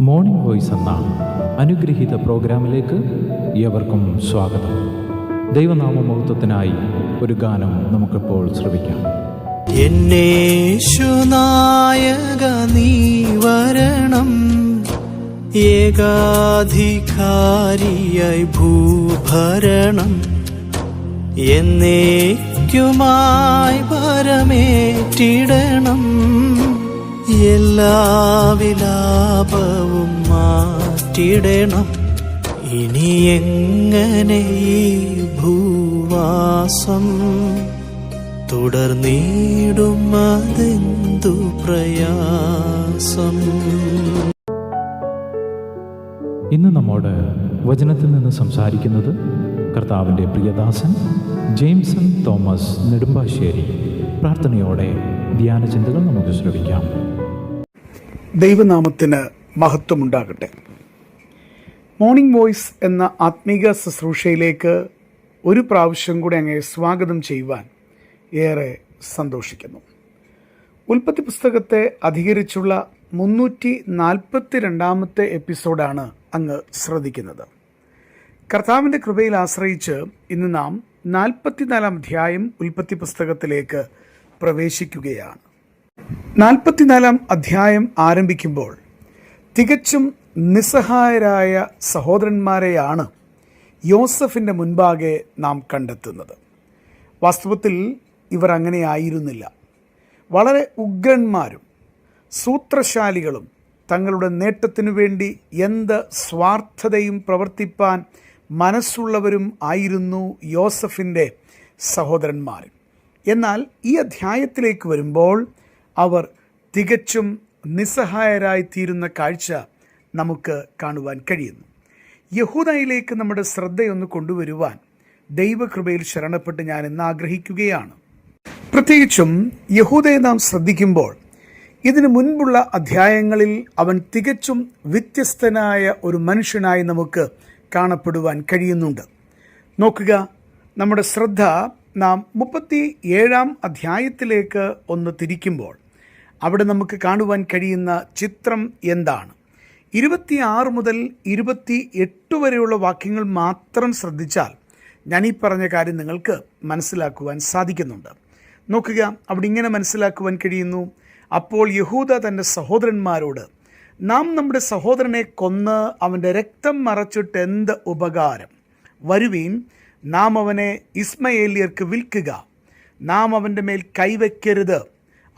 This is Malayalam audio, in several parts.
മോർണിംഗ് വോയിസ് എന്ന അനുഗ്രഹീത പ്രോഗ്രാമിലേക്ക് ഏവർക്കും സ്വാഗതം. ദൈവനാമമഹത്വത്തിനായി ഒരു ഗാനം നമുക്കിപ്പോൾ ശ്രവിക്കാം. എന്നേശുനായക നീ വരണം, ഏകാധികാരിയായി ഭൂഭരണം, എന്നേക്കുമായി വരമേറ്റിടണം, എല്ലാ വിലാപവും മാറ്റിടണം. ഇനി എങ്ങനെ ഈ ഭൂവാസം തുടർന്നിടും, അതെന്തു പ്രയാസം. ഇന്ന് നമ്മോട് വചനത്തിൽ നിന്ന് സംസാരിക്കുന്നത് കർത്താവിൻ്റെ പ്രിയദാസൻ ജെയിംസൺ തോമസ് നെടുമ്പാശ്ശേരി. പ്രാർത്ഥനയോടെ ധ്യാനചിന്തകൾ നമുക്ക് ശ്രവിക്കാം. ദൈവനാമത്തിന് മഹത്വമുണ്ടാകട്ടെ. മോർണിംഗ് വോയിസ് എന്ന ആത്മീക ശുശ്രൂഷയിലേക്ക് ഒരു പ്രാവശ്യം കൂടി അങ്ങേ സ്വാഗതം ചെയ്യുവാൻ ഏറെ സന്തോഷിക്കുന്നു. ഉൽപ്പത്തി പുസ്തകത്തെ അധികരിച്ചുള്ള 342 എപ്പിസോഡാണ് അങ്ങ് ശ്രദ്ധിക്കുന്നത്. കർത്താവിൻ്റെ കൃപയിൽ ആശ്രയിച്ച് ഇന്ന് നാം 44 അധ്യായം ഉൽപ്പത്തി പുസ്തകത്തിലേക്ക് പ്രവേശിക്കുകയാണ്. 44 അധ്യായം ആരംഭിക്കുമ്പോൾ തികച്ചും നിസ്സഹായരായ സഹോദരന്മാരെയാണ് യോസഫിൻ്റെ മുൻപാകെ നാം കണ്ടെത്തുന്നത്. വാസ്തവത്തിൽ ഇവർ അങ്ങനെ ആയിരുന്നില്ല. വളരെ ഉഗ്രന്മാരും സൂത്രശാലികളും തങ്ങളുടെ നേട്ടത്തിനു വേണ്ടി എന്ത് സ്വാർത്ഥതയും പ്രവർത്തിപ്പാൻ മനസ്സുള്ളവരും ആയിരുന്നു യോസഫിൻ്റെ സഹോദരന്മാർ. എന്നാൽ ഈ അധ്യായത്തിലേക്ക് വരുമ്പോൾ അവർ തികച്ചും നിസ്സഹായരായിത്തീരുന്ന കാഴ്ച നമുക്ക് കാണുവാൻ കഴിയുന്നു. യഹൂദയിലേക്ക് നമ്മുടെ ശ്രദ്ധയൊന്ന് കൊണ്ടുവരുവാൻ ദൈവകൃപയിൽ ശരണപ്പെട്ട് ഞാൻ ഇന്ന് ആഗ്രഹിക്കുകയാണ്. പ്രത്യേകിച്ചും യഹൂദയെ നാം ശ്രദ്ധിക്കുമ്പോൾ ഇതിനു മുൻപുള്ള അധ്യായങ്ങളിൽ അവൻ തികച്ചും വ്യത്യസ്തനായ ഒരു മനുഷ്യനായി നമുക്ക് കാണപ്പെടുവാൻ കഴിയുന്നുണ്ട്. നോക്കുക, നമ്മുടെ ശ്രദ്ധ നാം 37 അധ്യായത്തിലേക്ക് ഒന്ന് തിരിക്കുമ്പോൾ അവിടെ നമുക്ക് കാണുവാൻ കഴിയുന്ന ചിത്രം എന്താണ്? 26 മുതൽ 28 വരെയുള്ള വാക്യങ്ങൾ മാത്രം ശ്രദ്ധിച്ചാൽ ഞാൻ ഈ പറഞ്ഞ കാര്യം നിങ്ങൾക്ക് മനസ്സിലാക്കുവാൻ സാധിക്കുന്നുണ്ട്. നോക്കുക, അവിടെ ഇങ്ങനെ മനസ്സിലാക്കുവാൻ കഴിയുന്നു: അപ്പോൾ യഹൂദ തൻ്റെ സഹോദരന്മാരോട്, നാം നമ്മുടെ സഹോദരനെ കൊന്ന് അവൻ്റെ രക്തം മറച്ചിട്ട് എന്ത് ഉപകാരം? വരുവീൻ, നാം അവനെ ഇസ്മയേല്യർക്ക് വിൽക്കുക, നാം അവൻ്റെ മേൽ കൈവയ്ക്കരുത്,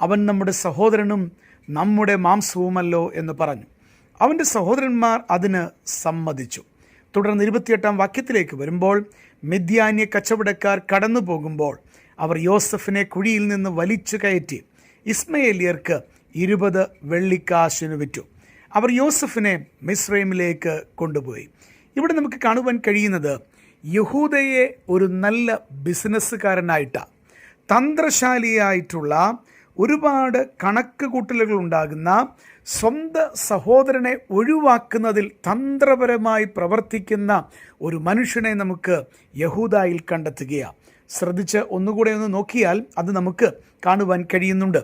അവൻ നമ്മുടെ സഹോദരനും നമ്മുടെ മാംസവുമല്ലോ എന്ന് പറഞ്ഞു. അവൻ്റെ സഹോദരന്മാർ അതിന് സമ്മതിച്ചു. തുടർന്ന് 28 വാക്യത്തിലേക്ക് വരുമ്പോൾ, മിദ്യാന്യ കച്ചവടക്കാർ കടന്നു പോകുമ്പോൾ അവർ യോസഫിനെ കുഴിയിൽ നിന്ന് വലിച്ചു കയറ്റി ഇസ്മയേല്യർക്ക് 20 വെള്ളിക്കാശിന് വിറ്റു. അവർ യോസഫിനെ മിസ്രൈമിലേക്ക് കൊണ്ടുപോയി. ഇവിടെ നമുക്ക് കാണുവാൻ കഴിയുന്നത് യഹൂദയെ ഒരു നല്ല ബിസിനസ്സുകാരനായിട്ടാണ്, തന്ത്രശാലിയായിട്ടുള്ള ഒരുപാട് കണക്ക് കൂട്ടലുകൾ ഉണ്ടാകുന്ന, സ്വന്തം സഹോദരനെ ഒഴിവാക്കുന്നതിൽ തന്ത്രപരമായി പ്രവർത്തിക്കുന്ന ഒരു മനുഷ്യനെ നമുക്ക് യഹൂദയിൽ കണ്ടെത്തുകയാണ്. ശ്രദ്ധിച്ച് ഒന്നുകൂടെ ഒന്ന് നോക്കിയാൽ അത് നമുക്ക് കാണുവാൻ കഴിയുന്നുണ്ട്.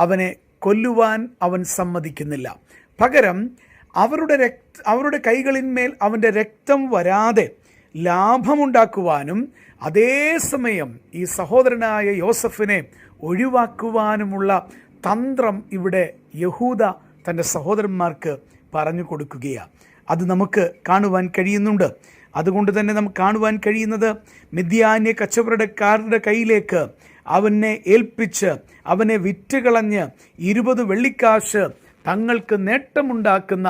അവനെ കൊല്ലുവാൻ അവൻ സമ്മതിക്കുന്നില്ല. പകരം അവരുടെ കൈകളിന്മേൽ അവൻ്റെ രക്തം വരാതെ ലാഭമുണ്ടാക്കുവാനും അതേസമയം ഈ സഹോദരനായ യോസഫിനെ ഒഴിവാക്കുവാനുമുള്ള തന്ത്രം ഇവിടെ യഹൂദ തൻ്റെ സഹോദരന്മാർക്ക് പറഞ്ഞു കൊടുക്കുകയാണ്. അത് നമുക്ക് കാണുവാൻ കഴിയുന്നുണ്ട്. അതുകൊണ്ട് തന്നെ നമുക്ക് കാണുവാൻ കഴിയുന്നത്, മിദ്യാന്യ കച്ചവടക്കാരുടെ കയ്യിലേക്ക് അവനെ ഏൽപ്പിച്ച് അവനെ വിറ്റുകളഞ്ഞ് 20 വെള്ളിക്കാശ് തങ്ങൾക്ക് നേട്ടമുണ്ടാക്കുന്ന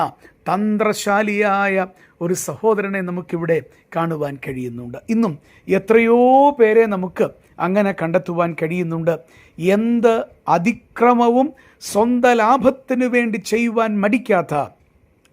തന്ത്രശാലിയായ ഒരു സഹോദരനെ നമുക്കിവിടെ കാണുവാൻ കഴിയുന്നുണ്ട്. ഇന്നും എത്രയോ പേരെ നമുക്ക് അങ്ങനെ കണ്ടെത്തുവാൻ കഴിയുന്നുണ്ട്. എന്ത് അതിക്രമവും സ്വന്തം ലാഭത്തിനു വേണ്ടി ചെയ്യുവാൻ മടിക്കാത്ത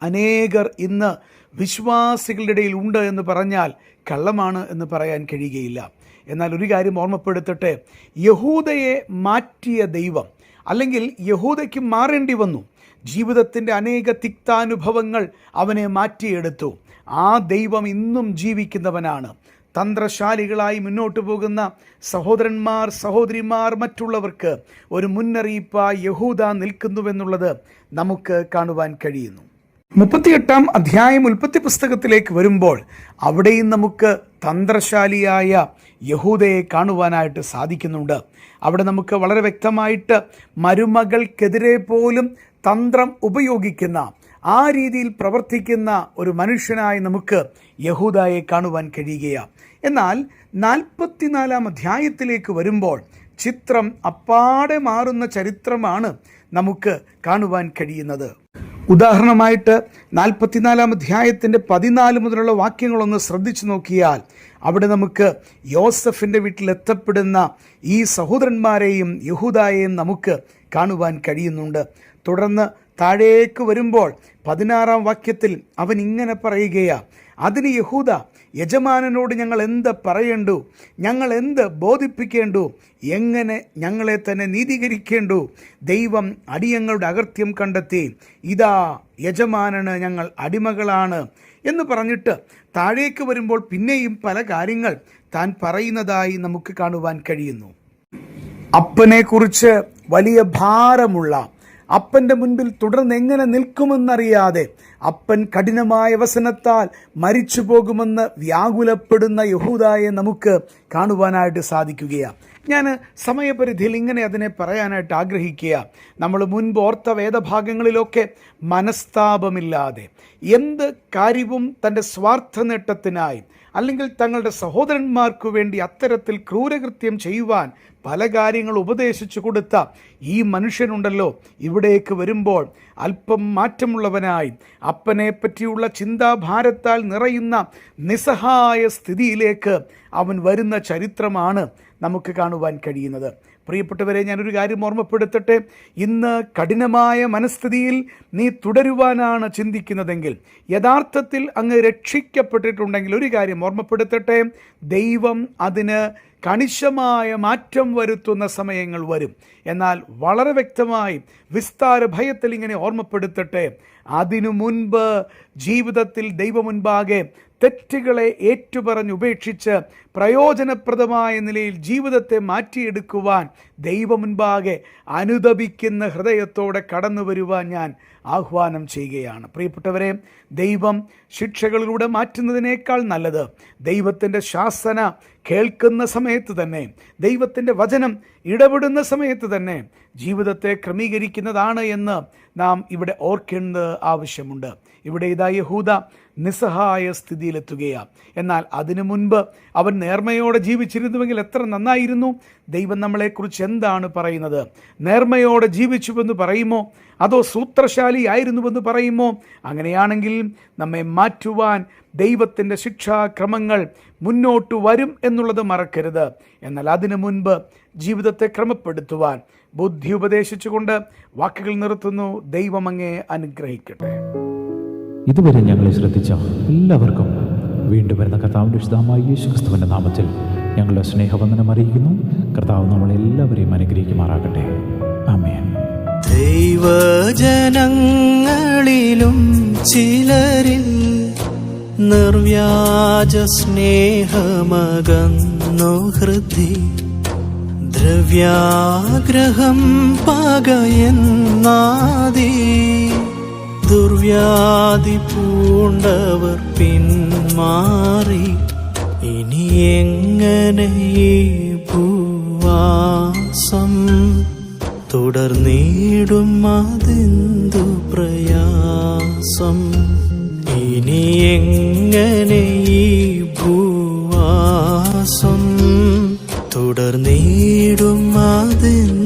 അനേകർ ഇന്ന് വിശ്വാസികളുടെ ഇടയിൽ ഉണ്ട് എന്ന് പറഞ്ഞാൽ കള്ളമാണ് എന്ന് പറയാൻ കഴിയുകയില്ല. എന്നാൽ ഒരു കാര്യം ഓർമ്മപ്പെടുത്തട്ടെ, യഹൂദയെ മാറ്റിയ ദൈവം, അല്ലെങ്കിൽ യഹൂദയ്ക്ക് മാറേണ്ടി വന്നു. ജീവിതത്തിൻ്റെ അനേക തിക്താനുഭവങ്ങൾ അവനെ മാറ്റിയെടുത്തു. ആ ദൈവം ഇന്നും ജീവിക്കുന്നവനാണ്. തന്ത്രശാലികളായി മുന്നോട്ട് പോകുന്ന സഹോദരന്മാർ, സഹോദരിമാർ, മറ്റുള്ളവർക്ക് ഒരു മുന്നറിയിപ്പായി യഹൂദ നിൽക്കുന്നുവെന്നുള്ളത് നമുക്ക് കാണുവാൻ കഴിയുന്നു. 38 അധ്യായം ഉൽപ്പത്തി പുസ്തകത്തിലേക്ക് വരുമ്പോൾ അവിടെയും നമുക്ക് തന്ത്രശാലിയായ യഹൂദയെ കാണുവാനായിട്ട് സാധിക്കുന്നുണ്ട്. അവിടെ നമുക്ക് വളരെ വ്യക്തമായിട്ട് മരുമകൾക്കെതിരെ പോലും തന്ത്രം ഉപയോഗിക്കുന്ന, ആ രീതിയിൽ പ്രവർത്തിക്കുന്ന ഒരു മനുഷ്യനായി നമുക്ക് യഹൂദയെ കാണുവാൻ കഴിയുകയാണ്. എന്നാൽ 44 അധ്യായത്തിലേക്ക് വരുമ്പോൾ ചിത്രം അപ്പാടെ മാറുന്ന ചരിത്രമാണ് നമുക്ക് കാണുവാൻ കഴിയുന്നത്. ഉദാഹരണമായിട്ട് 44 അധ്യായത്തിൻ്റെ 14 മുതലുള്ള വാക്യങ്ങളൊന്ന് ശ്രദ്ധിച്ചു നോക്കിയാൽ അവിടെ നമുക്ക് യോസഫിൻ്റെ വീട്ടിലെത്തപ്പെടുന്ന ഈ സഹോദരന്മാരെയും യഹൂദായെയും നമുക്ക് കാണുവാൻ കഴിയുന്നുണ്ട്. തുടർന്ന് താഴേക്ക് വരുമ്പോൾ 16 വാക്യത്തിൽ അവൻ ഇങ്ങനെ പറയുകയാണ്, അതിന് യഹൂദ, യജമാനനോട് ഞങ്ങൾ എന്ത് പറയേണ്ടു? ഞങ്ങൾ എന്ത് ബോധിപ്പിക്കേണ്ടു? എങ്ങനെ ഞങ്ങളെ തന്നെ നീതീകരിക്കേണ്ടു? ദൈവം അടിയങ്ങളുടെ അകൃത്യം കണ്ടെത്തി, ഇതാ യജമാനന് ഞങ്ങൾ അടിമകളാണ് എന്ന് പറഞ്ഞിട്ട് താഴേക്ക് വരുമ്പോൾ പിന്നെയും പല കാര്യങ്ങൾ താൻ പറയുന്നതായി നമുക്ക് കാണുവാൻ കഴിയുന്നു. അപ്പനെക്കുറിച്ച് വലിയ ഭാരമുള്ള, അപ്പൻ്റെ മുൻപിൽ തുടർന്ന് എങ്ങനെ നിൽക്കുമെന്നറിയാതെ അപ്പൻ കഠിനമായ വസനത്താൽ മരിച്ചു പോകുമെന്ന് വ്യാകുലപ്പെടുന്ന യഹൂദായെ നമുക്ക് കാണുവാനായിട്ട് സാധിക്കുകയാണ്. ഞാൻ സമയപരിധിയിൽ ഇങ്ങനെ അതിനെ പറയാനായിട്ട് ആഗ്രഹിക്കുക. നമ്മൾ മുൻപ് ഓർത്ത വേദഭാഗങ്ങളിലൊക്കെ മനസ്താപമില്ലാതെ എന്ത് കാര്യവും തൻ്റെ സ്വാർത്ഥ നേട്ടത്തിനായി അല്ലെങ്കിൽ തങ്ങളുടെ സഹോദരന്മാർക്കു വേണ്ടി അത്തരത്തിൽ ക്രൂരകൃത്യം ചെയ്യുവാൻ പല കാര്യങ്ങൾ ഉപദേശിച്ചു കൊടുത്ത ഈ മനുഷ്യനുണ്ടല്ലോ, ഇവിടേക്ക് വരുമ്പോൾ അല്പം മാറ്റമുള്ളവനായി അപ്പനെ പറ്റിയുള്ള ചിന്താഭാരത്താൽ നിറയുന്ന നിസ്സഹായ സ്ഥിതിയിലേക്ക് അവൻ വരുന്ന ചരിത്രമാണ് നമുക്ക് കാണുവാൻ കഴിയുന്നത്. പ്രിയപ്പെട്ടവരെ, ഞാനൊരു കാര്യം ഓർമ്മപ്പെടുത്തട്ടെ. ഇന്ന് കഠിനമായ മനസ്ഥിതിയിൽ നീ തുടരുവാനാണ് ചിന്തിക്കുന്നതെങ്കിൽ, യഥാർത്ഥത്തിൽ അങ്ങ് രക്ഷിക്കപ്പെട്ടിട്ടുണ്ടെങ്കിൽ ഒരു കാര്യം ഓർമ്മപ്പെടുത്തട്ടെ, ദൈവം അതിന് കണിശമായ മാറ്റം വരുത്തുന്ന സമയങ്ങൾ വരും. എന്നാൽ വളരെ വ്യക്തമായി വിസ്താര ഭയത്തിൽ ഇങ്ങനെ ഓർമ്മപ്പെടുത്തട്ടെ, അതിനു മുൻപ് ജീവിതത്തിൽ ദൈവമുൻപാകെ തെറ്റുകളെ ഏറ്റുപറഞ്ഞുപേക്ഷിച്ച് പ്രയോജനപ്രദമായ നിലയിൽ ജീവിതത്തെ മാറ്റിയെടുക്കുവാൻ ദൈവമുൻപാകെ അനുതപിക്കുന്ന ഹൃദയത്തോടെ കടന്നു വരുവാൻ ഞാൻ ആഹ്വാനം ചെയ്യുകയാണ്. പ്രിയപ്പെട്ടവരെ, ദൈവം ശിക്ഷകളിലൂടെ മാറ്റുന്നതിനേക്കാൾ നല്ലത് ദൈവത്തിൻ്റെ ശാസന കേൾക്കുന്ന സമയത്ത് തന്നെ, ദൈവത്തിൻ്റെ വചനം ഇടപെടുന്ന സമയത്ത് തന്നെ ജീവിതത്തെ ക്രമീകരിക്കുന്നതാണ് എന്ന് നാം ഇവിടെ ഓർക്കേണ്ടത് ആവശ്യമുണ്ട്. ഇവിടെ ഇതാ യഹൂദ നിസ്സഹായ സ്ഥിതിയിലെത്തുകയാണ്. എന്നാൽ അതിനു മുൻപ് അവൻ നേർമയോടെ ജീവിച്ചിരുന്നുവെങ്കിൽ എത്ര നന്നായിരുന്നു. ദൈവം നമ്മളെക്കുറിച്ച് എന്താണ് പറയുന്നത്? നേർമയോടെ ജീവിച്ചുവെന്ന് പറയുമോ, അതോ സൂത്രശാലി ആയിരുന്നുവെന്ന് പറയുമോ? അങ്ങനെയാണെങ്കിൽ നമ്മെ മാറ്റുവാൻ ദൈവത്തിൻ്റെ ശിക്ഷാക്രമങ്ങൾ മുന്നോട്ട് വരും എന്നുള്ളത് മറക്കരുത്. എന്നാൽ അതിനു മുൻപ് ജീവിതത്തെ ക്രമപ്പെടുത്തുവാൻ ബുദ്ധി ഉപദേശിച്ചുകൊണ്ട് വാക്കുകൾ നിർത്തുന്നു. ദൈവം അങ്ങേ അനുഗ്രഹിക്കട്ടെ. ഇതുവരെ ഞങ്ങളെ ശ്രദ്ധിച്ച എല്ലാവർക്കും വീണ്ടും വരുന്ന കർത്താവിൻ്റെ വിശുദ്ധമായ യേശുക്രിസ്തുവിൻ്റെ നാമത്തിൽ ഞങ്ങളുടെ സ്നേഹവന്ദനം അറിയിക്കുന്നു. കർത്താവ് നമ്മളെല്ലാവരെയും അനുഗ്രഹിക്കുമാറാകട്ടെ. ആമേൻ. ദൈവജനങ്ങളിലും ചിലരിൽ നിർവ്യാജ സ്നേഹമകന്നു ഹൃദി, ദ്രവ്യാഗ്രഹം പകയെന്നാദി, ദുർവ്യാധി പൂണ്ടവർ പിന്മാറി, ഇനി എങ്ങനെ ഈ ഭൂവാസം തുടർന്നിടും അതെന്തു പ്രയാസം, ഇനി എങ്ങനെ ഈ ഭൂവാസം തുടർന്നിടും അതെന്തു